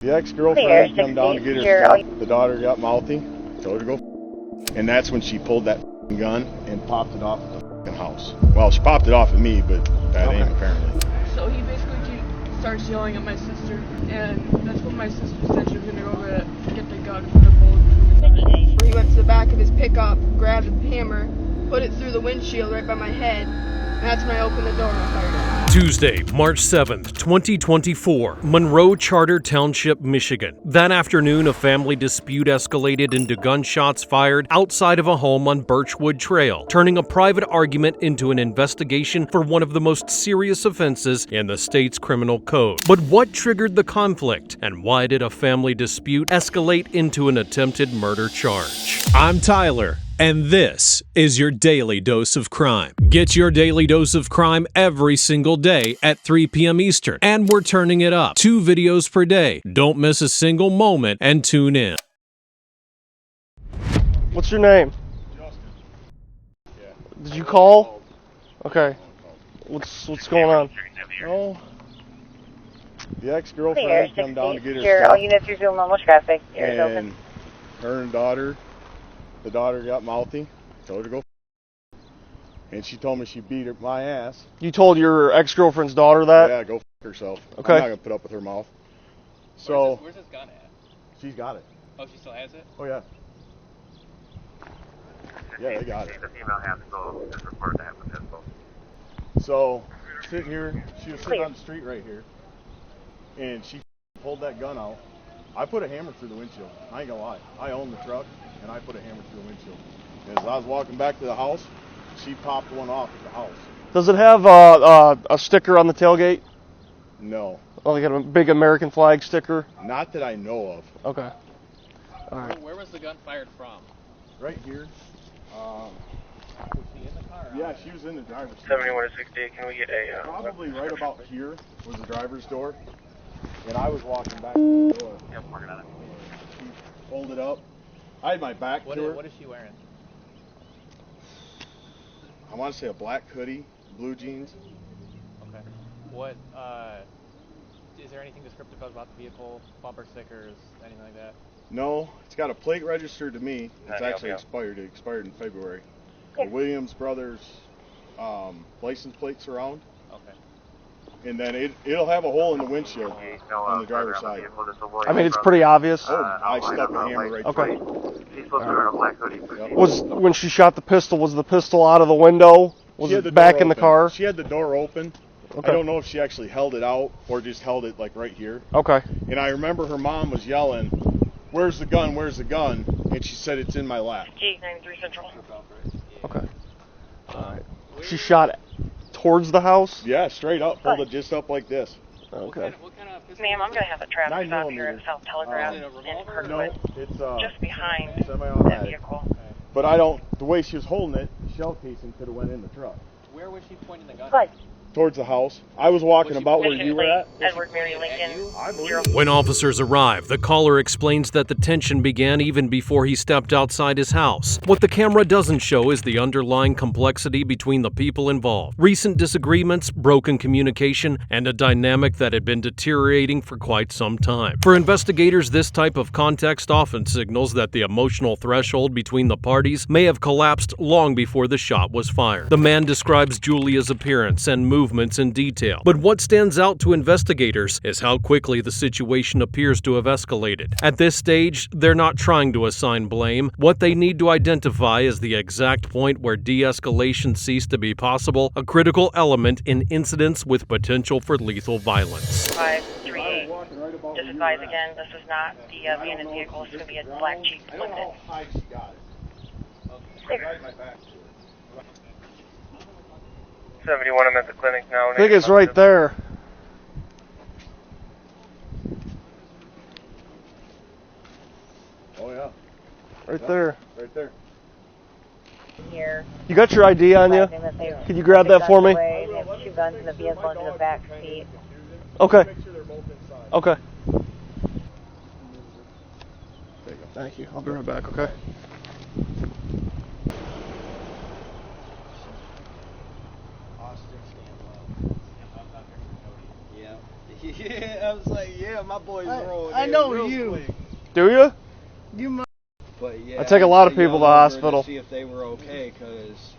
The ex-girlfriend come down to get her stuff. The daughter got mouthy, told her to go, and that's when she pulled that gun and popped it off at the house. Well, she popped it off at me, but that ain't apparently. So he basically starts yelling at my sister, and that's when my sister said she was gonna go over to get the gun for the bullet. He went to the back of his pickup, grabbed a hammer, put it through the windshield right by my head, and that's when I opened the door and I fired it. Tuesday, March 7th, 2024, Monroe Charter Township, Michigan. That afternoon, a family dispute escalated into gunshots fired outside of a home on Birchwood Trail, turning a private argument into an investigation for one of the most serious offenses in the state's criminal code. But what triggered the conflict, and why did a family dispute escalate into an attempted murder charge? I'm Tyler, and this is your Daily Dose of Crime. Get your Daily Dose of Crime every single day at 3 p.m. Eastern, and we're turning it up. 2 videos per day. Don't miss a single moment and tune in. What's your name? Justin. Yeah. Did you call? Okay. What's going on? No. The ex-girlfriend come down to get her stuff. All units are doing normal traffic. And her and the daughter got mouthy, told her to go, and she told me she beat my ass. You told your ex-girlfriend's daughter that? Yeah, go f herself. Okay. I'm not gonna put up with her mouth. So Where's this gun at? She's got it. Oh, she still has it? Oh yeah. Yeah, they got it. The female has to go just report that with pistol. So sitting here, she was sitting on the street right here, and she pulled that gun out. I put a hammer through the windshield. I ain't gonna lie. I own the truck, and I put a hammer through the windshield. And as I was walking back to the house, she popped one off at the house. Does it have a sticker on the tailgate? No. Like a big American flag sticker? Not that I know of. Okay. All right. Where was the gun fired from? Right here. Was she in the car? Yeah, she was in the driver's seat. 71 to 68, can we get a... Probably right about here was the driver's door. And I was walking back to the door. Yep, working on it. She pulled it up. I had my back to her. What is she wearing? I want to say a black hoodie, blue jeans. Okay. What, is there anything descriptive about the vehicle? Bumper stickers, anything like that? No, it's got a plate registered to me. It's actually expired. It expired in February. The Williams Brothers license plates around. Okay. And then it'll have a hole in the windshield on the driver's side. I mean, it's pretty obvious. Oh, I stuck a hammer right Okay. through it. She's supposed to wear a black hoodie. Was when she shot the pistol, was the pistol out of the window? Was She had it the back door in the open. car? She had the door open. Okay. I don't know if she actually held it out or just held it like right here. Okay. And I remember her mom was yelling, "Where's the gun? Where's the gun?" And she said, "It's in my lap." G93 Central. Okay. All right. She shot towards the house? Yeah, straight up. Pulled it just up like this. Okay. What kind of pistol? Ma'am, I'm going to have a traffic 9 stop here at millimeter. South Telegraph Is it a in revolver? No, Kirkwood, it's just behind that semi-automatic. vehicle. Okay. But I don't. The way she was holding it, shell casing could have went in the truck. Where was she pointing the gun? Good. Towards the house. I was walking about where you were at. Edward Mary Lincoln. I believe. When officers arrive, the caller explains that the tension began even before he stepped outside his house. What the camera doesn't show is the underlying complexity between the people involved. Recent disagreements, broken communication, and a dynamic that had been deteriorating for quite some time. For investigators, this type of context often signals that the emotional threshold between the parties may have collapsed long before the shot was fired. The man describes Julia's appearance and movements in detail. But what stands out to investigators is how quickly the situation appears to have escalated. At this stage, they're not trying to assign blame. What they need to identify is the exact point where de-escalation ceased to be possible, a critical element in incidents with potential for lethal violence. 538. Just advise again, this is not the abandoned vehicle. It's going to be a black Jeep Limited. She got it. Right in my back. 71, I'm at the clinic now. I think it's right there. Oh yeah. Right there. Right there. Here. You got your ID on you? Could you grab that for me? They have 2 guns in the vehicle in the back seat. Okay. Make sure they're both inside. Okay. There you go. Thank you. I'll be right back, okay? Yeah, I was like, yeah, my boys rolling. I know you. Quick. Do you? You must. But yeah, I take a lot of people to the hospital. To see if they were okay, cause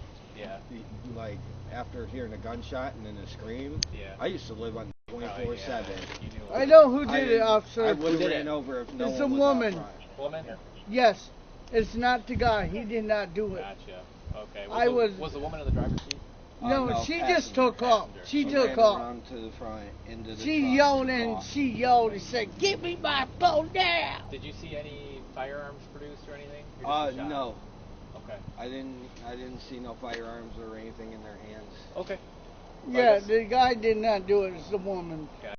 like after hearing a gunshot and then a scream, I used to live on 24/7. I know who did it, officer. I would have ran over if no it's one a was woman. out front. Woman? Yes, it's not the guy. He did not do it. Gotcha. Okay. Was the woman in the driver's seat? No, she just took off. She took ran off. around to the front, into the She truck, yelled took and off. she yelled and said, "Give me my phone now!" Did you see any firearms produced or anything? Or just a shot? No. Okay. I didn't see no firearms or anything in their hands. Okay. Yeah, the guy did not do it. It's the woman. Okay.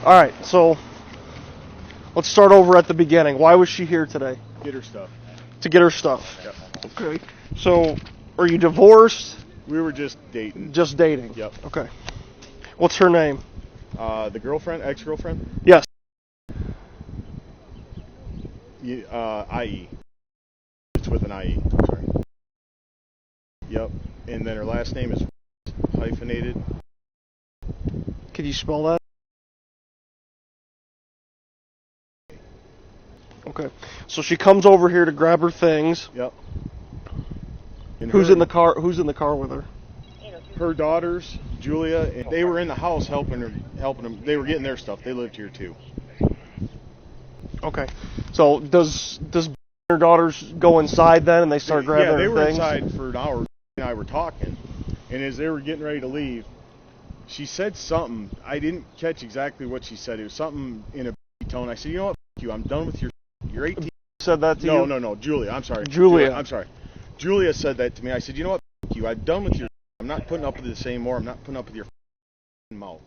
All right, so let's start over at the beginning. Why was she here today? Get her stuff. To get her stuff. Yep. Okay. So, are you divorced? We were just dating. Just dating. Yep. Okay. What's her name? The girlfriend, ex-girlfriend? Yes. IE. It's with an IE. Sorry. Yep. And then her last name is hyphenated. Could you spell that? Okay. So she comes over here to grab her things. Yep. And Who's in the car? Who's in the car with her? Her daughters, Julia, and they were in the house helping them. They were getting their stuff. They lived here too. Okay. So does her daughters go inside then and they start grabbing her things? Yeah, they were inside for an hour and I were talking. And as they were getting ready to leave, she said something. I didn't catch exactly what she said. It was something in a tone. I said, "You know what? F you. I'm done with you're 18." Said that to you? No. Julia. I'm sorry. Julia. I'm sorry. Julia said that to me. I said, "You know what? F you. I'm done with your. I'm not putting up with this anymore. I'm not putting up with your mouth."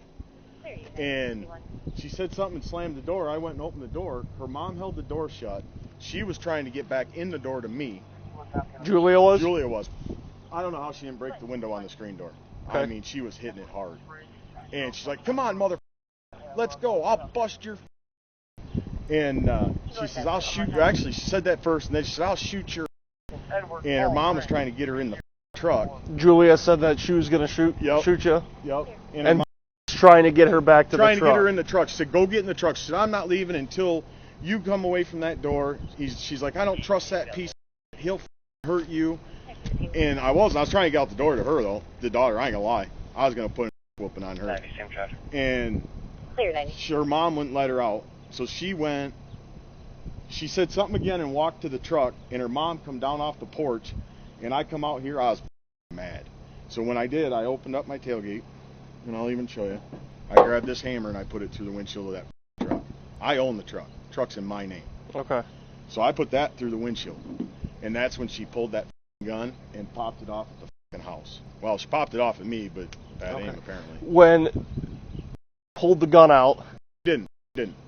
And she said something and slammed the door. I went and opened the door. Her mom held the door shut. She was trying to get back in the door to me. Julia was? Julia was. I don't know how she didn't break the window on the screen door. Okay. I mean, she was hitting it hard. And she's like, "Come on, mother, let's go. I'll bust your." And she says, "I'll shoot you." Actually, she said that first, and then she said, "I'll shoot your." And her mom was trying to get her in the truck. Julia said that she was going to shoot you? Yep. And And trying to get her back to the truck. trying to get her in the truck. She said, "Go get in the truck." She said, "I'm not leaving until you come away from that door." She's like, "I don't trust that piece. He'll hurt you." And I was trying to get out the door to her, though. The daughter, I ain't gonna lie. I was gonna put a whooping on her. And her mom wouldn't let her out. So she went, she said something again and walked to the truck, and her mom come down off the porch, and I come out here, I was mad. So when I did, I opened up my tailgate, and I'll even show you. I grabbed this hammer and I put it through the windshield of that truck. I own the truck. The truck's in my name. Okay. So I put that through the windshield, and that's when she pulled that gun and popped it off at the house. Well, she popped it off at me, but that ain't apparently. When pulled the gun out. Didn't.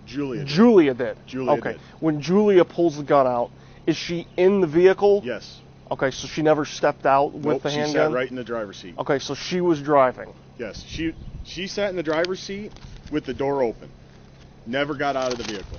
Julia did. Julia did. Julia okay. did. When Julia pulls the gun out, is she in the vehicle? Yes. Okay, so she never stepped out with the handgun? She sat right in the driver's seat. Okay, so she was driving. Yes. She sat in the driver's seat with the door open. Never got out of the vehicle.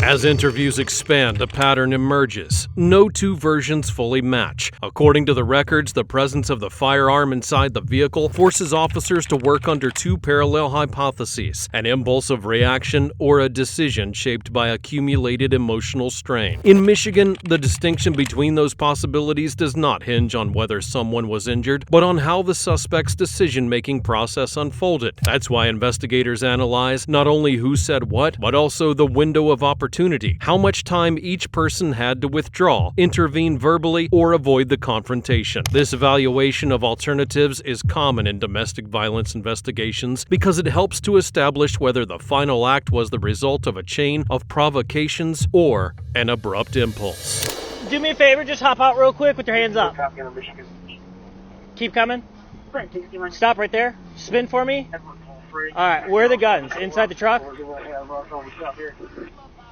As interviews expand, a pattern emerges. No two versions fully match. According to the records, the presence of the firearm inside the vehicle forces officers to work under two parallel hypotheses: an impulsive reaction or a decision shaped by accumulated emotional strain. In Michigan, the distinction between those possibilities does not hinge on whether someone was injured, but on how the suspect's decision-making process unfolded. That's why investigators analyze not only who said what, but also the window of opportunity, how much time each person had to withdraw, intervene verbally, or avoid the confrontation. This evaluation of alternatives is common in domestic violence investigations because it helps to establish whether the final act was the result of a chain of provocations or an abrupt impulse. Do me a favor, just hop out real quick with your hands up. Keep coming. Stop right there. Spin for me. Alright, where are the guns? Inside the truck?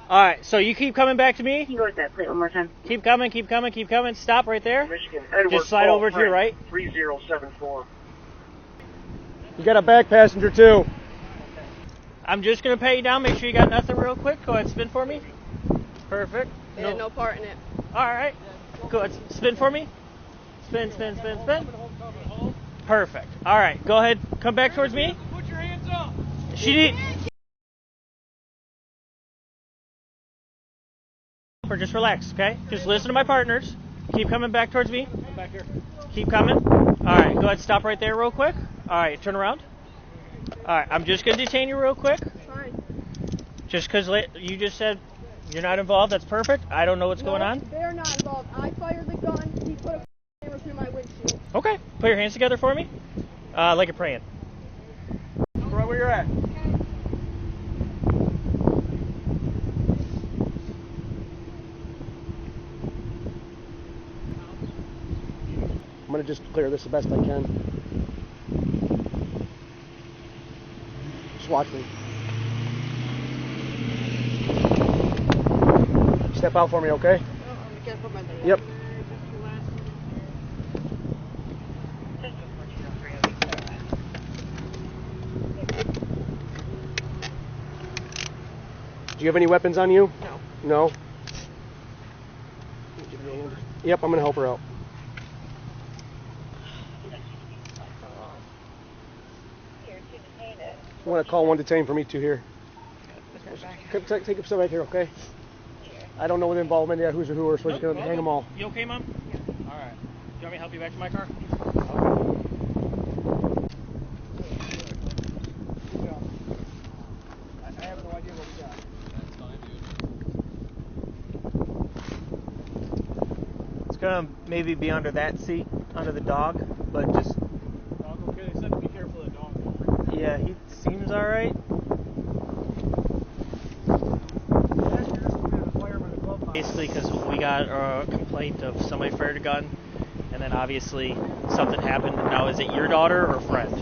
Alright, so you keep coming back to me. Can you go with that plate one more time? Keep coming, keep coming, keep coming. Stop right there. Michigan, just slide over to your right. 3074. You got a back passenger too. I'm just going to pay you down. Make sure you got nothing real quick. Go ahead, spin for me. Perfect. They had no part in it. Alright. Go ahead, spin for me. Spin, spin, spin, spin. Perfect. All right, go ahead. Come back towards me. Put your hands up. Or just relax, okay? Just listen to my partners. Keep coming back towards me. Back here. Keep coming. All right, go ahead. Stop right there real quick. All right, turn around. All right, I'm just going to detain you real quick. Fine. Just because you just said you're not involved, that's perfect. I don't know what's going on. They're not involved. I fired the gun. He put a camera through my windshield. Okay, put your hands together for me. Like you're praying. Right where you're at. I'm going to just clear this the best I can. Just watch me. Step out for me, okay? Yep. Do you have any weapons on you? No. No? Yep, I'm going to help her out. I want to call 1 detain for me too here. Take a step back here, okay? I don't know what involvement yet, who's or who, so we're just going to hang them all. You okay, Mom? Yeah. All right. Do you want me to help you back to my car? I have no idea what we got. That's fine, dude. It's gonna maybe be under that seat, under the dog, but just. Dog okay? They said to be careful of the dog. Yeah, he seems all right. Basically, because we got a complaint of somebody fired a gun, and then obviously something happened. Now, is it your daughter or friend?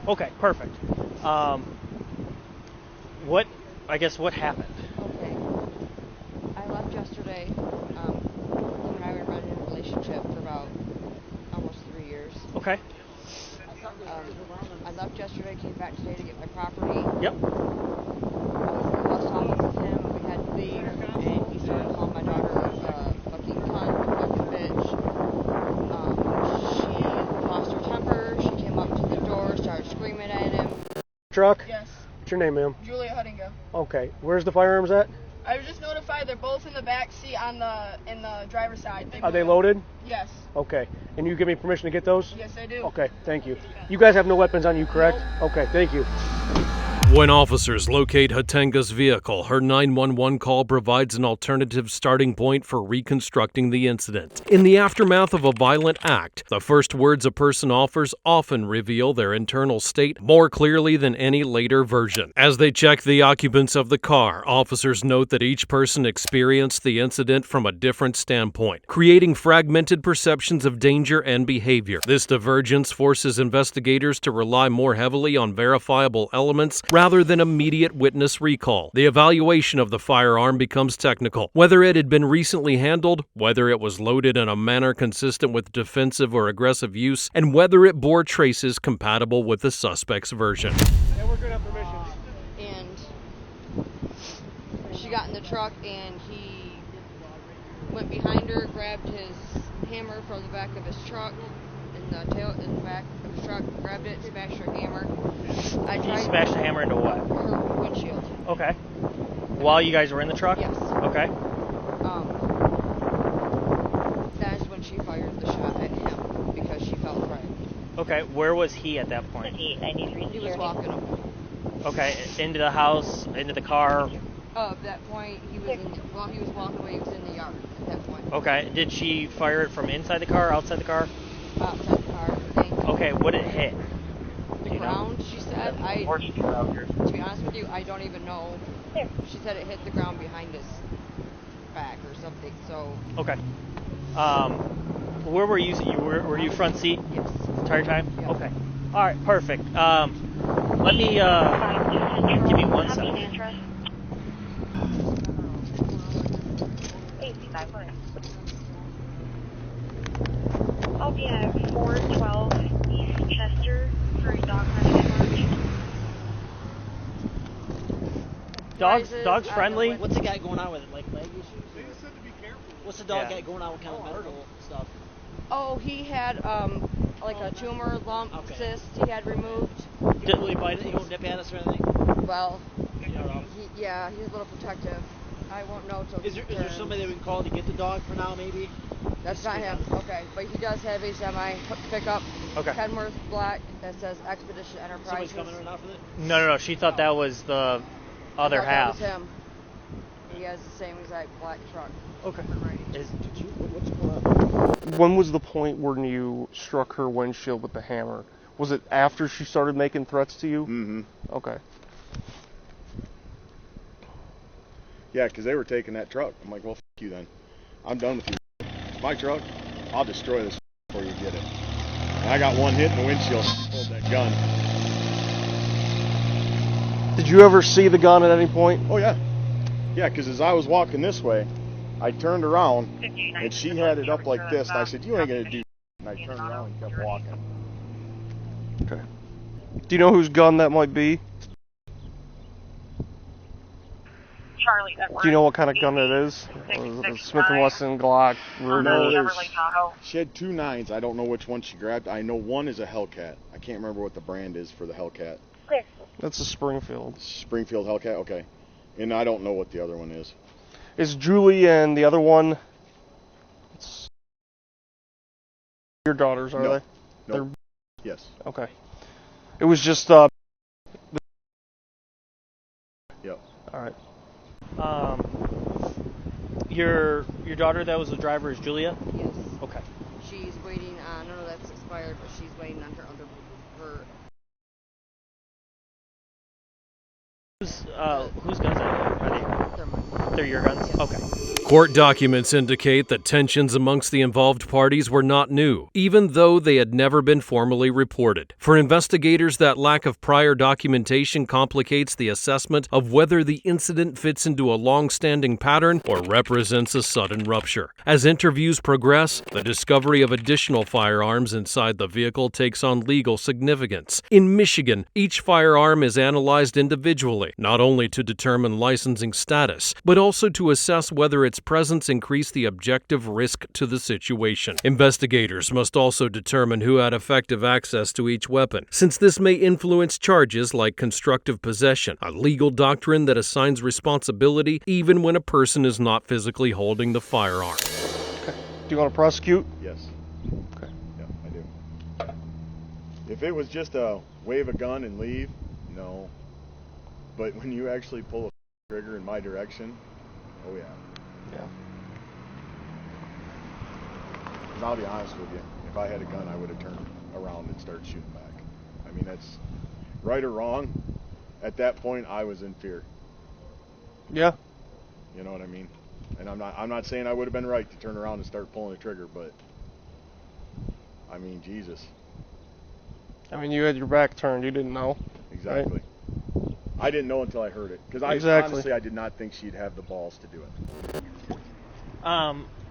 Okay, perfect. What happened? Okay. I left yesterday. Him and I were running a relationship for about almost 3 years. Okay. I left yesterday, came back today to get my property. Yep. I was in the post office with him. We had to leave, and he started calling my daughter a fucking cunt, a fucking bitch. She lost her temper. She came up to the door, started screaming at him. Truck? Yes. What's your name, ma'am? Julia Huttinga. Okay. Where's the firearms at? I was just notified they're both in the back seat in the driver's side. Are they loaded? Yes. Okay. And you give me permission to get those? Yes, I do. Okay, thank you. You guys have no weapons on you, correct? Nope. Okay, thank you. When officers locate Hatenga's vehicle, her 911 call provides an alternative starting point for reconstructing the incident. In the aftermath of a violent act, the first words a person offers often reveal their internal state more clearly than any later version. As they check the occupants of the car, officers note that each person experienced the incident from a different standpoint, creating fragmented perceptions of danger and behavior. This divergence forces investigators to rely more heavily on verifiable elements rather than immediate witness recall. The evaluation of the firearm becomes technical. Whether it had been recently handled, whether it was loaded in a manner consistent with defensive or aggressive use, and whether it bore traces compatible with the suspect's version. And we're good on permission. And she got in the truck, and he went behind her, grabbed his hammer from the back of his truck, in the back of his truck, grabbed it, smashed her hammer. You smashed the hammer into what? Her windshield. Okay. While you guys were in the truck? Yes. Okay. That's when she fired the shot at him because she felt threatened. Okay. Where was he at that point? He was walking away. Okay. Into the house, into the car. At that point, he was walking away. He was in the yard at that point. Okay. Did she fire it from inside the car, outside the car? Outside the car, I think. Okay. What did it hit? The ground, she said. To be honest with you, I don't even know. She said it hit the ground behind his back or something. So. Okay. Where were you? Were you front seat? Yes. The entire time? Yeah. Okay. All right. Perfect. Let me. Give me 1 second. I'll be at 412 East Chester for a dog hunting charge. Dogs friendly? What's the guy going on with it? Like leg issues? They just said to be careful. What's the dog got going on? What kind of medical stuff? Oh, he had like a tumor lump cyst he had removed. Didn't really bite it. He won't nip at us or anything. Well, You don't know. yeah, he's a little protective. I won't know till. Is there somebody that we can call to get the dog for now? Maybe. That's not him. Okay, but he does have a semi pickup. Okay. Kenworth black that says Expedition Enterprises. Somebody's coming right now for this. No. She thought that was the other half. That was him. He has the same exact black truck. Okay. What's going on? When was the point when you struck her windshield with the hammer? Was it after she started making threats to you? Mm-hmm. Okay. Yeah, because they were taking that truck. I'm like, well, f*** you then. I'm done with you. It's my truck. I'll destroy this before you get it. And I got one hit in the windshield. Pulled that gun. Did you ever see the gun at any point? Oh, yeah. Yeah, because as I was walking this way, I turned around, and she had it up like this. And I said, you ain't going to do that. And I turned around and kept walking. Okay. Do you know whose gun that might be? Charlie, Do you know what kind of gun it is? A Smith & Wesson, Glock, Ruger? She had 2 9s. I don't know which one she grabbed. I know one is a Hellcat. I can't remember what the brand is for the Hellcat. Clear. That's a Springfield. Springfield Hellcat? Okay. And I don't know what the other one is. Is Julie and the other one your daughters, are they? No. Yes. Okay. It was just Yep. All right. Your daughter that was the driver is Julia? Yes. Okay. She's waiting on. No, that's expired, but she's waiting on her her. Whose guns are they? They're your guns? Yes. Okay. Court documents indicate that tensions amongst the involved parties were not new, even though they had never been formally reported. For investigators, that lack of prior documentation complicates the assessment of whether the incident fits into a long-standing pattern or represents a sudden rupture. As interviews progress, the discovery of additional firearms inside the vehicle takes on legal significance. In Michigan, each firearm is analyzed individually, not only to determine licensing status, but also to assess whether its presence increased the objective risk to the situation. Investigators must also determine who had effective access to each weapon, since this may influence charges like constructive possession, a legal doctrine that assigns responsibility even when a person is not physically holding the firearm. Okay. Do you want to prosecute? Yes. Okay. Yeah, I do. If it was just a wave a gun and leave, no. But when you actually pull a trigger in my direction, oh yeah. Yeah. Because I'll be honest with you, if I had a gun, I would have turned around and started shooting back. I mean, that's right or wrong. At that point, I was in fear. Yeah. You know what I mean? And I'm not saying I would have been right to turn around and start pulling the trigger, but I mean, Jesus. I mean, you had your back turned. You didn't know. Exactly. Right? I didn't know until I heard it. Because honestly, I did not think she'd have the balls to do it.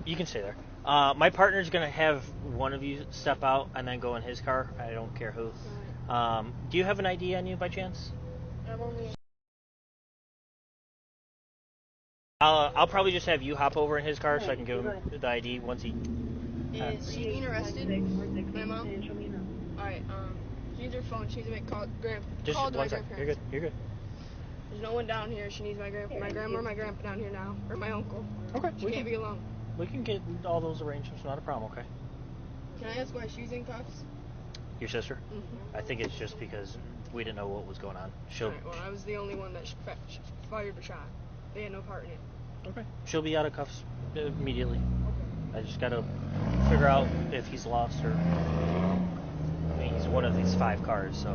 You can stay there. My partner's going to have one of you step out and then go in his car. I don't care who. Do you have an ID on you by chance? I'm only. I'll probably just have you hop over in his car so I can give him the ID once he... Is she being arrested? My mom? Alright, she needs her phone. She needs to make call to my grandparents. You're good. You're good. There's no one down here. She needs my grandma or my grandpa down here now. Or my uncle. Okay. She can't be alone. We can get all those arranged. It's not a problem, okay? Can I ask why she's in cuffs? Your sister? Mm-hmm. I think it's just because we didn't know what was going on. Alright, well, I was the only one that fired the shot. They had no part in it. Okay. She'll be out of cuffs immediately. Okay. I just gotta figure out if he's lost or... I mean, he's one of these 5 cars, so...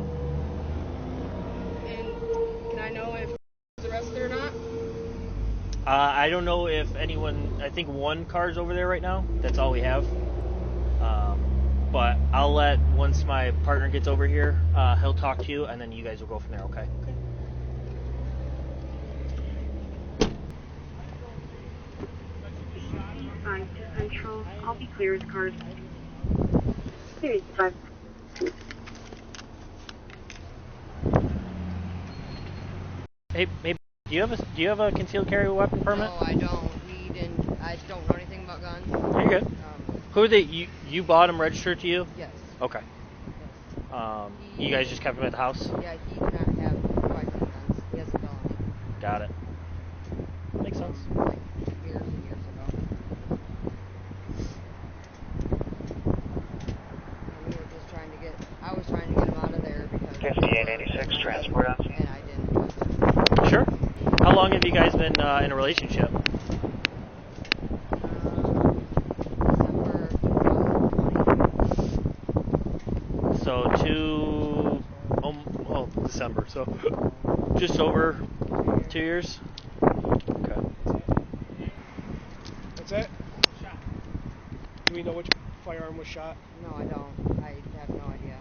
And can I know if he's arrested or not? I don't know if anyone... I think 1 car's over there right now. That's all we have. But I'll let, once my partner gets over here, he'll talk to you, and then you guys will go from there, okay? Okay. Central. I'll be clear as cars. Series 5. Hey, do you have a concealed carry weapon permit? No, I don't. I don't know anything about You're good. Who are they? You bought him registered to you? Yes. Okay. You guys just kept him at the house? Yeah, he cannot have firearm guns. He has a felony. Got it. Makes sense. Like years and years ago. And we were just trying to get. I was trying to get him out of there because. 5886 transport on. And I didn't. Sure. How long have you guys been in a relationship? So December, so just over 2 years. Okay. That's it? Shot. Do we know which firearm was shot? No, I don't. I have no idea.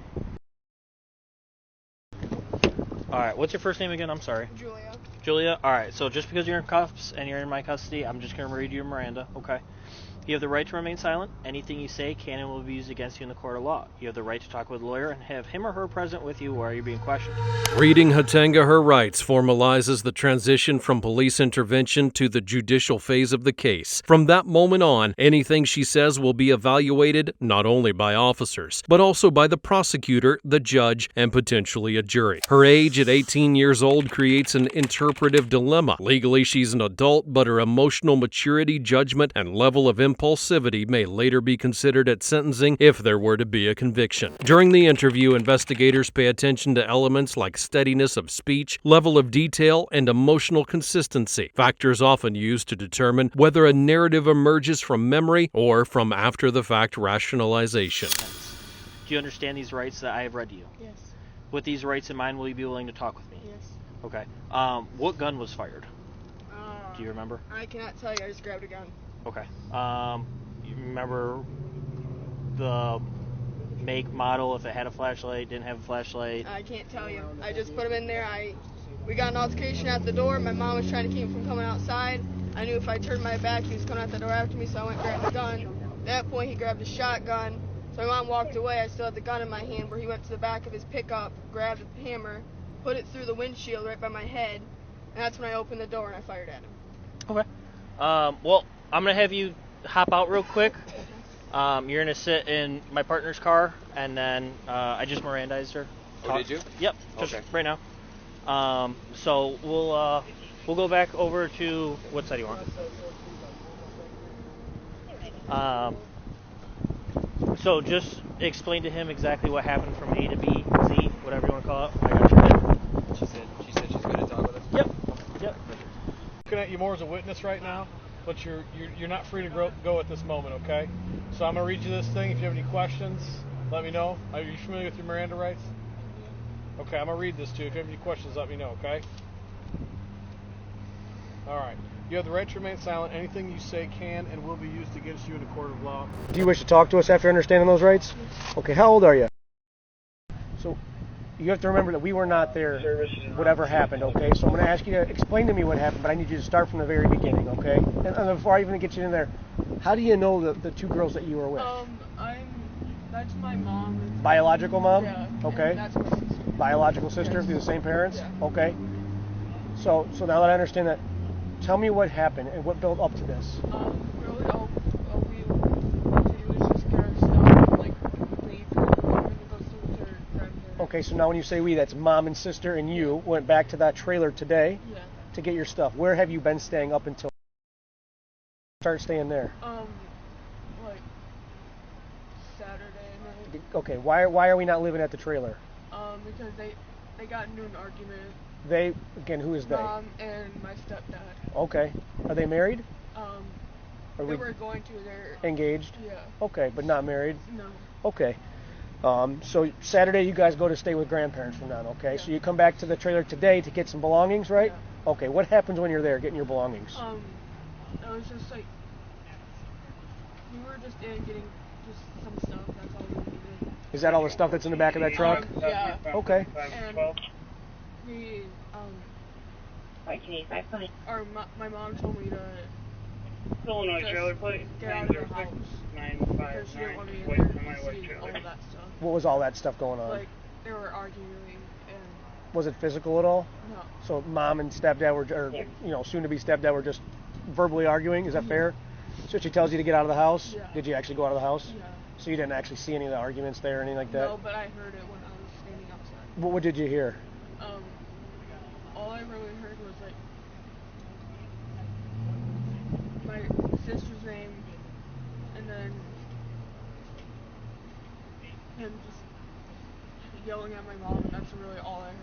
Alright, what's your first name again? I'm sorry. Julia. Julia? Alright, so just because you're in cuffs and you're in my custody, I'm just going to read you Miranda, okay? You have the right to remain silent. Anything you say can and will be used against you in the court of law. You have the right to talk with a lawyer and have him or her present with you while you're being questioned. Reading Hatenga her rights formalizes the transition from police intervention to the judicial phase of the case. From that moment on, anything she says will be evaluated not only by officers, but also by the prosecutor, the judge, and potentially a jury. Her age at 18 years old creates an interpretive dilemma. Legally, she's an adult, but her emotional maturity, judgment, and level of impulsivity may later be considered at sentencing if there were to be a conviction. During the interview, investigators pay attention to elements like steadiness of speech, level of detail, and emotional consistency, factors often used to determine whether a narrative emerges from memory or from after-the-fact rationalization. Do you understand these rights that I have read to you? Yes. With these rights in mind, will you be willing to talk with me? Yes. Okay. What gun was fired? Do you remember? I cannot tell you. I just grabbed a gun. Okay. You remember the make, model, if it had a flashlight, didn't have a flashlight? I can't tell you. I just put him in there. We got an altercation at the door. My mom was trying to keep him from coming outside. I knew if I turned my back, he was coming out the door after me, so I went and grabbed the gun. At that point, he grabbed a shotgun. So my mom walked away. I still had the gun in my hand, where he went to the back of his pickup, grabbed a hammer, put it through the windshield right by my head, and that's when I opened the door and I fired at him. Okay. Well, I'm going to have you hop out real quick. You're going to sit in my partner's car, and then I just Mirandized her. Oh, did you? Yep, just okay. right now. So we'll go back over to, what side do you want? So just explain to him exactly what happened from A to B, Z, whatever you want to call it. I got your head. She said she's good to talk with us? Yep. Yep. Looking at you more as a witness right now, but you're not free to go at this moment, okay? So I'm going to read you this thing. If you have any questions, let me know. Are you familiar with your Miranda rights? Okay, I'm going to read this to you. If you have any questions, let me know, okay? All right. You have the right to remain silent. Anything you say can and will be used against you in a court of law. Do you wish to talk to us after understanding those rights? Okay, how old are you? So you have to remember that we were not there, whatever happened, okay? So I'm going to ask you to explain to me what happened, but I need you to start from the very beginning, okay? And before I even get you in there, how do you know the two girls that you were with? That's my mom. Biological mom? Yeah. Okay. That's my sister. Biological sister through the same parents? Yeah. Okay. So now that I understand that, tell me what happened and what built up to this. Really, all we wanted to do was just get our stuff and, like, leave and go see her grandparents. Okay, so now when you say we, that's mom and sister and you went back to that trailer today to get your stuff. Where have you been staying up until start staying there? Like Saturday night. Okay, why are we not living at the trailer? Because they got into an argument. They, again, who is they? Mom and my stepdad. Okay. Are they married? They were going to. They're engaged? Yeah. Okay, but not married? No. Okay. So Saturday you guys go to stay with grandparents from now on, okay? Yeah. So you come back to the trailer today to get some belongings, right? Yeah. Okay, what happens when you're there getting your belongings? It was just like, we were just in getting just some stuff, that's all we needed. Is that all the stuff that's in the back of that truck? Yeah. Okay. And we, my mom told me to Illinois trailer plate. get out of the house because she didn't want me in there to see all of that stuff. What was all that stuff going on? Like, they were arguing and... Was it physical at all? No. So mom and stepdad were, or soon to be stepdad were just verbally arguing, is that fair? So she tells you to get out of the house? Yeah. Did you actually go out of the house? Yeah. So you didn't actually see any of the arguments there or anything like that? No, but I heard it when I was standing outside. What did you hear? All I really heard was like my sister's name, and then him just yelling at my mom, and that's really all I heard.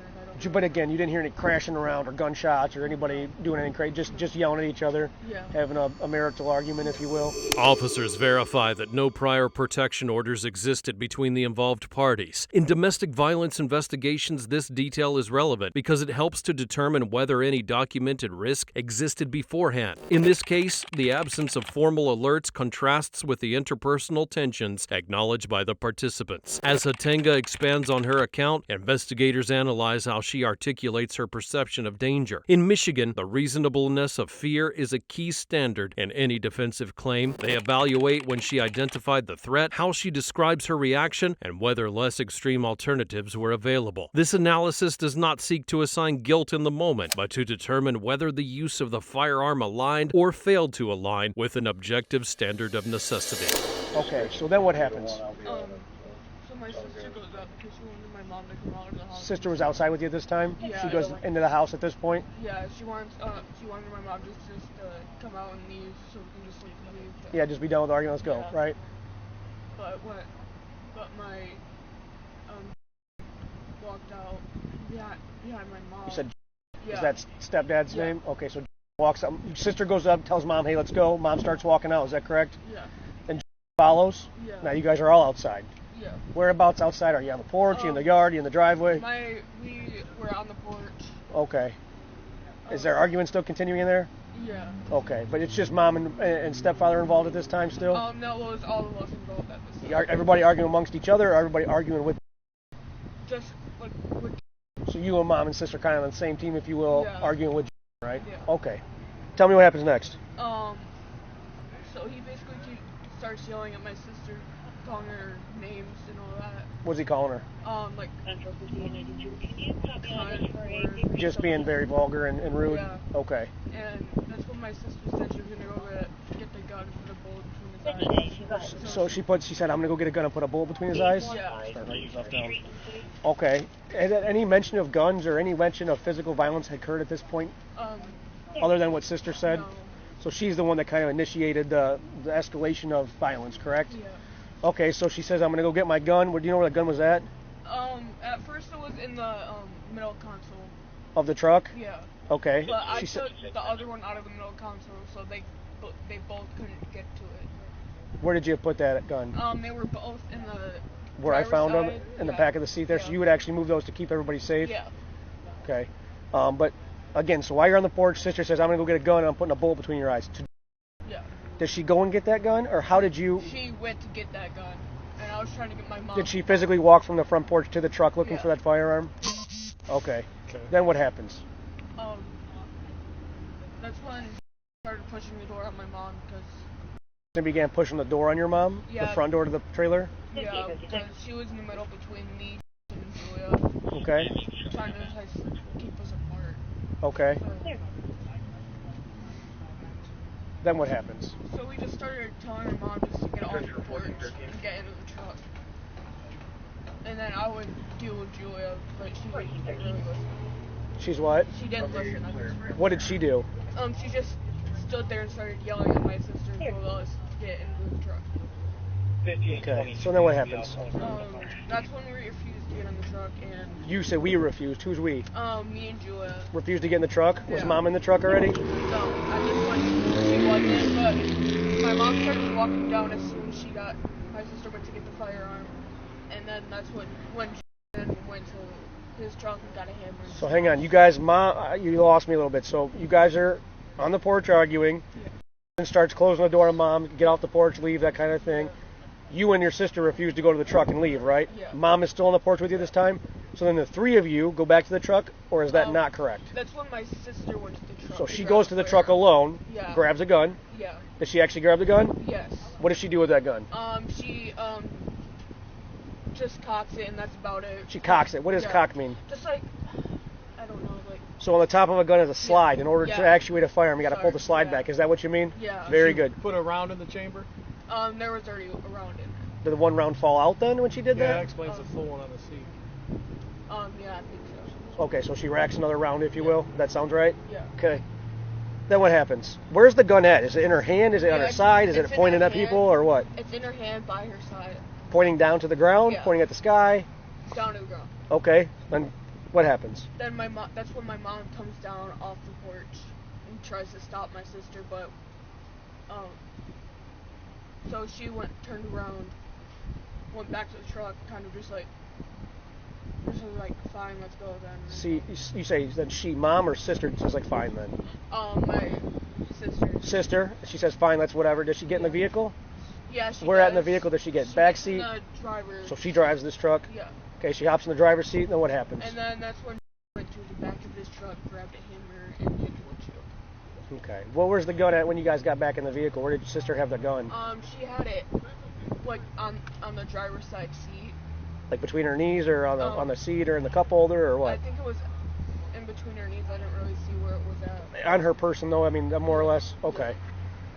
But again, you didn't hear any crashing around or gunshots or anybody doing anything crazy, just yelling at each other, having a marital argument, if you will. Officers verify that no prior protection orders existed between the involved parties. In domestic violence investigations, this detail is relevant because it helps to determine whether any documented risk existed beforehand. In this case, the absence of formal alerts contrasts with the interpersonal tensions acknowledged by the participants. As Hatenga expands on her account, investigators analyze how she articulates her perception of danger. In Michigan, the reasonableness of fear is a key standard in any defensive claim. They evaluate when she identified the threat, how she describes her reaction, and whether less extreme alternatives were available. This analysis does not seek to assign guilt in the moment, but to determine whether the use of the firearm aligned or failed to align with an objective standard of necessity. Okay, so then what happens? So my sister goes up because she wanted my mom to come out of the house. Sister was outside with you this time? Yeah. She goes into the house at this point? Yeah, she wanted my mom just to come out and leave so we can just leave. Yeah, just be done with the argument, let's go, right? But my walked out behind my mom. You said yeah. Is that stepdad's name? Okay, so walks up. Sister goes up, tells mom, hey, let's go. Mom starts walking out, is that correct? Yeah. Then follows? Yeah. Now you guys are all outside. Yeah. Whereabouts outside? Are you on the porch? You in the yard? You in the driveway? We were on the porch. Okay. Is there argument still continuing in there? Yeah. Okay, but it's just mom and stepfather involved at this time still? No, it was all of us involved at this time. Everybody arguing amongst each other, or everybody arguing with? Just like with. So you and mom and sister kind of on the same team, if you will, arguing with, right? Yeah. Okay. Tell me what happens next. So he basically starts yelling at my sister, calling her names and all that. What's he calling her? Like just being very vulgar and rude? Yeah. Okay. And that's when my sister said she was going to go get the gun and put a bullet between his eyes. So she said, I'm going to go get a gun and put a bullet between his eyes? Yeah. Start writing stuff down. Okay. Has any mention of guns or any mention of physical violence occurred at this point? Other than what sister said? No. So she's the one that kind of initiated the escalation of violence, correct? Yeah. Okay, so she says, I'm going to go get my gun. Do you know where the gun was at? At first it was in the middle console. Of the truck? Yeah. Okay. But I took the other one out of the middle console, so they both couldn't get to it. Where did you put that gun? They were both in the where I found side. them? In the back of the seat there? Yeah. So you would actually move those to keep everybody safe? Yeah. Okay. But, again, so while you're on the porch, sister says, I'm going to go get a gun and I'm putting a bullet between your eyes. Yeah. Did she go and get that gun, or how did you... She went to get that gun, and I was trying to get my mom... Did she physically walk from the front porch to the truck looking for that firearm? Okay. Then what happens? That's when she started pushing the door on my mom, because... They began pushing the door on your mom? Yeah. The front door to the trailer? Yeah, because she was in the middle between me and Julia. Okay. Trying to keep us apart. Okay. Then what happens? So we just started telling her mom just to get off the porch and get into the truck. And then I would deal with Julia, but she didn't really listen. She's what? She didn't listen. What did she do? She just stood there and started yelling at my sister and told us to get into the truck. Okay, so then what happens? That's when we refused to get in the truck, and... You said we refused. Who's we? Me and Julia. Refused to get in the truck? Was Mom in the truck already? No, at this point she wasn't, but my mom started walking down as soon as my sister went to get the firearm, and then that's when Julia went to his truck and got a hammer. So hang on, you guys, you lost me a little bit. So you guys are on the porch arguing, and starts closing the door on Mom, get off the porch, leave, that kind of thing. Yeah. You and your sister refuse to go to the truck and leave, right? Yeah. Mom is still on the porch with you this time? So then the three of you go back to the truck, or is that not correct? That's when my sister went to the truck. So she goes to the truck alone, grabs a gun. Yeah. Does she actually grab the gun? Yes. What does she do with that gun? She just cocks it, and that's about it. She cocks it. What does cock mean? Just like, I don't know, like So on the top of a gun is a slide. In order to Yeah. actuate a firearm, you got to pull the slide back. Is that what you mean? Yeah. Very She good. Put a round in the chamber? There was already a round in it. Did the one round fall out then when she did Yeah, that that? explains the full one on the seat. Yeah, I think so. Okay, so she racks another round, if you will. That sounds right? Yeah. Okay. Then what happens? Where's the gun at? Is it in her hand? Is it on her it's- side? Is it it's in pointing her at hand. people or what? It's in her hand by her side. Pointing down to the ground? Yeah. Pointing at the sky? Down to the ground. Okay. Then what happens? Then that's when my mom comes down off the porch and tries to stop my sister, but so she turned around, went back to the truck, kind of just like fine, let's go then. See, you say that she, mom or sister, says like fine then. My sister. Sister, she says fine, that's whatever. Does she get in the vehicle? Yeah, she Where does. at in the vehicle does she get? She Back gets in seat? the driver's. So she drives this truck? Yeah. Okay, she hops in the driver's seat, and then what happens? And then that's when she went to the back of this truck, grabbed a hammer, and hit the windshield. Okay. Well, where's the gun at when you guys got back in the vehicle? Where did your sister have the gun? She had it like on the driver's side seat. Like between her knees or on the seat or in the cup holder or I what? think it was in between her knees. I didn't really see where it was at. On her person though, I mean, more or less? Okay.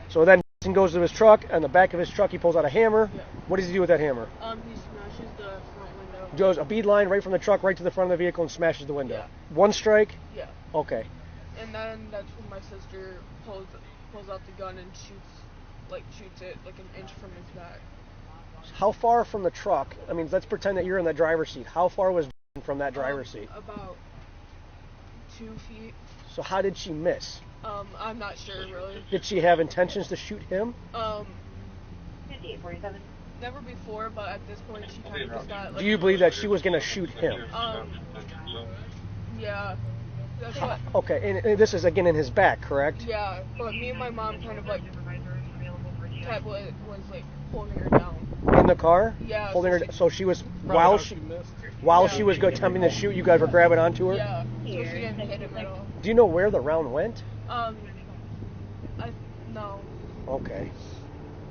So then Jason goes to his truck, and the back of his truck he pulls out a hammer. Yeah. What does he do with that hammer? He smashes the front window. Goes a bead line right from the truck right to the front of the vehicle and smashes the window. Yeah. One strike? Yeah. Okay. And then that's when my sister pulls out the gun and shoots it like an inch from his back. How far from the truck? I mean, let's pretend that you're in the driver's seat. How far was from that driver's seat? About 2 feet. So how did she miss? I'm not sure really. Did she have intentions to shoot him? 5847. Never before, but at this point she kind of just got. Do you believe that she was going to shoot him? Yeah. That's what. Okay, and this is again in his back, correct? Yeah, but me and my mom kind of like was like pulling her down. In the car? Yeah. Holding her. So she was While she she was attempting to shoot, you guys were grabbing onto her. Yeah. So she didn't hit him at all. Do you know where the round went? No. Okay.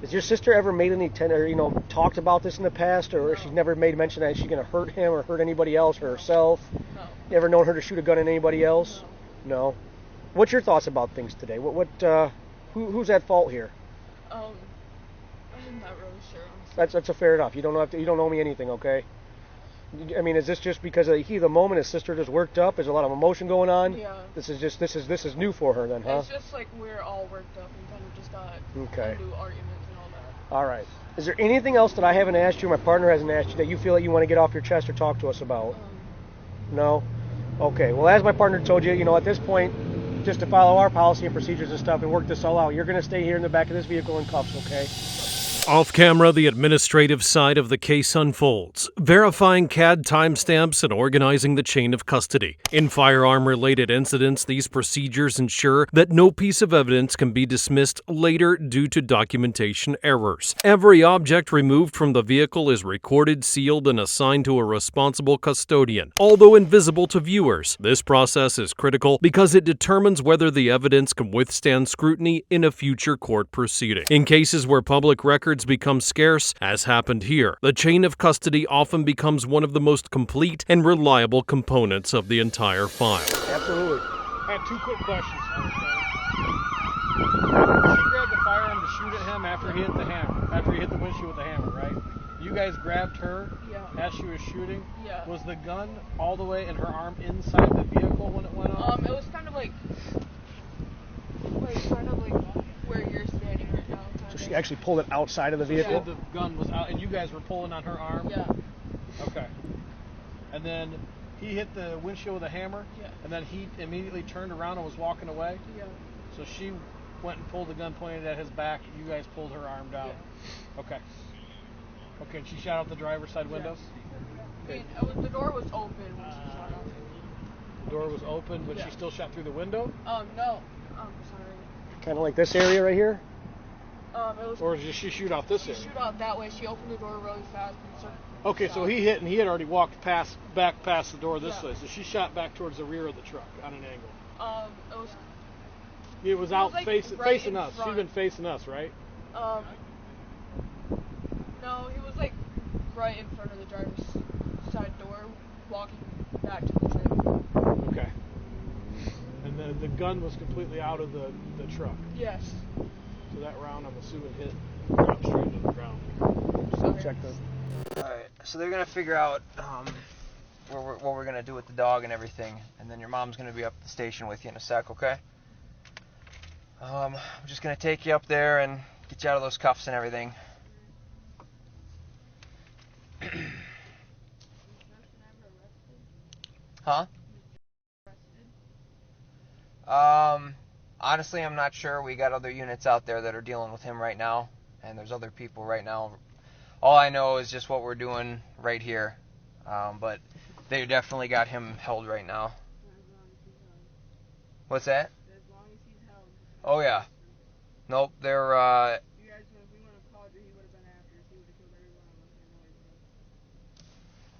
Has your sister ever made any talked about this in the past, or she's never made mention that she's going to hurt him or hurt anybody else or herself? No. You ever known her to shoot a gun at anybody else? No. What's your thoughts about things today? Who's at fault here? I'm not really sure. That's a fair enough. You don't owe me anything, okay? I mean, is this just because of the heat of the moment? His sister just worked up. There's a lot of emotion going on. Yeah. This is new for her then, huh? It's just like we're all worked up and kind of just got into arguments and all that. All right. Is there anything else that I haven't asked you, my partner hasn't asked you, that you feel that you want to get off your chest or talk to us about? No? Okay. Well, as my partner told you, at this point, just to follow our policy and procedures and stuff and work this all out, you're going to stay here in the back of this vehicle in cuffs, okay? Off camera, the administrative side of the case unfolds, verifying CAD timestamps and organizing the chain of custody. In firearm-related incidents, these procedures ensure that no piece of evidence can be dismissed later due to documentation errors. Every object removed from the vehicle is recorded, sealed, and assigned to a responsible custodian. Although invisible to viewers, this process is critical because it determines whether the evidence can withstand scrutiny in a future court proceeding. In cases where public records become scarce, as happened here, the chain of custody often becomes one of the most complete and reliable components of the entire file. Absolutely. I have 2 quick questions for you. She grabbed the firearm to shoot at him after he hit the hammer, after he hit the windshield with the hammer, right? You guys grabbed her as she was shooting? Yeah. Was the gun all the way in her arm inside the vehicle when it went off? It was kind of like where you're standing right now. So she actually pulled it outside of the vehicle? The gun was out, and you guys were pulling on her arm? Yeah. Okay. And then he hit the windshield with a hammer? Yeah. And then he immediately turned around and was walking away? Yeah. So she went and pulled the gun pointed at his back. You guys pulled her arm down? Yeah. Okay. Okay, and she shot out the driver's side windows? Okay. The door was open when she shot out. The door was open, but she still shot through the window? No. Sorry. Kind of like this area right here? Or did she shoot out this area? She shoot out that way. She opened the door really fast. Okay, so he hit, and he had already walked back past the door this way. So she shot back towards the rear of the truck on an angle. It was out like facing us. She'd been facing us, right? No, he was like right in front of the driver's side door, walking back to the trailer. Okay. And the gun was completely out of the truck. Yes. So that round, I'm assuming, hit straight into the ground. Check the. Alright, so they're going to figure out what we're going to do with the dog and everything. And then your mom's going to be up at the station with you in a sec, okay? I'm just going to take you up there and get you out of those cuffs and everything. Huh? Honestly, I'm not sure. We got other units out there that are dealing with him right now, and there's other people right now. All I know is just what we're doing right here, but they definitely got him held right now. What's that? Oh, yeah. Nope, they're,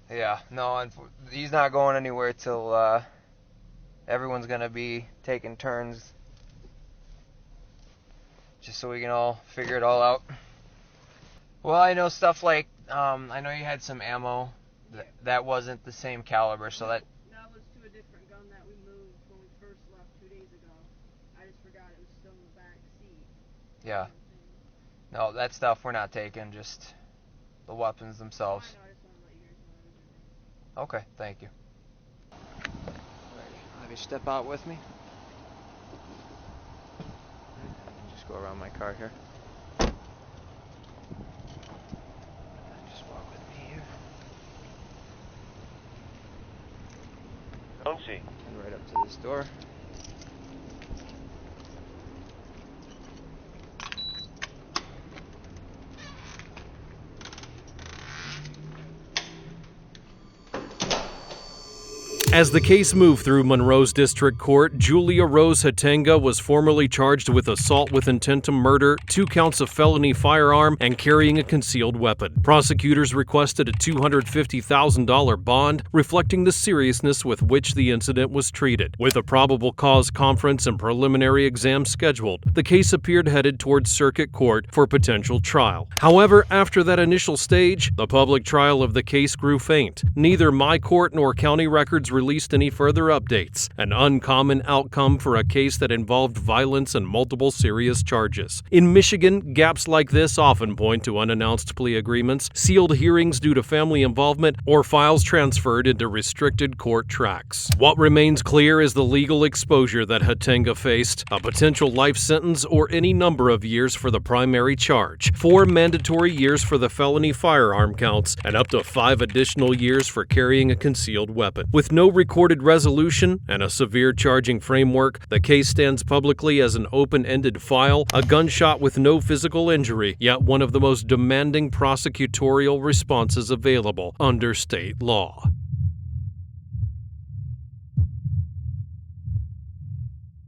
yeah, no, he's not going anywhere till, everyone's gonna be taking turns, just so we can all figure it all out. Well, I know stuff like, I know you had some ammo. That wasn't the same caliber, so that was to a different gun that we moved when we first left 2 days ago. I just forgot it was still in the back seat. yeah. No, that stuff we're not taking, just the weapons themselves. I just wanted to let you guys know everything. Okay, thank you. Have you step out with me? Just go around my car here. Just walk with me here. Don't see. And right up to this door. As the case moved through Monroe's District Court, Julia Rose Hatenga was formally charged with assault with intent to murder, 2 counts of felony firearm, and carrying a concealed weapon. Prosecutors requested a $250,000 bond, reflecting the seriousness with which the incident was treated. With a probable cause conference and preliminary exam scheduled, the case appeared headed towards circuit court for potential trial. However, after that initial stage, the public trial of the case grew faint. Neither my court nor county records released any further updates, an uncommon outcome for a case that involved violence and multiple serious charges. In Michigan, gaps like this often point to unannounced plea agreements, sealed hearings due to family involvement, or files transferred into restricted court tracks. What remains clear is the legal exposure that Hatenga faced, a potential life sentence or any number of years for the primary charge, 4 mandatory years for the felony firearm counts, and up to 5 additional years for carrying a concealed weapon. With no recorded resolution and a severe charging framework, the case stands publicly as an open-ended file, a gunshot with no physical injury, yet one of the most demanding prosecutorial responses available under state law.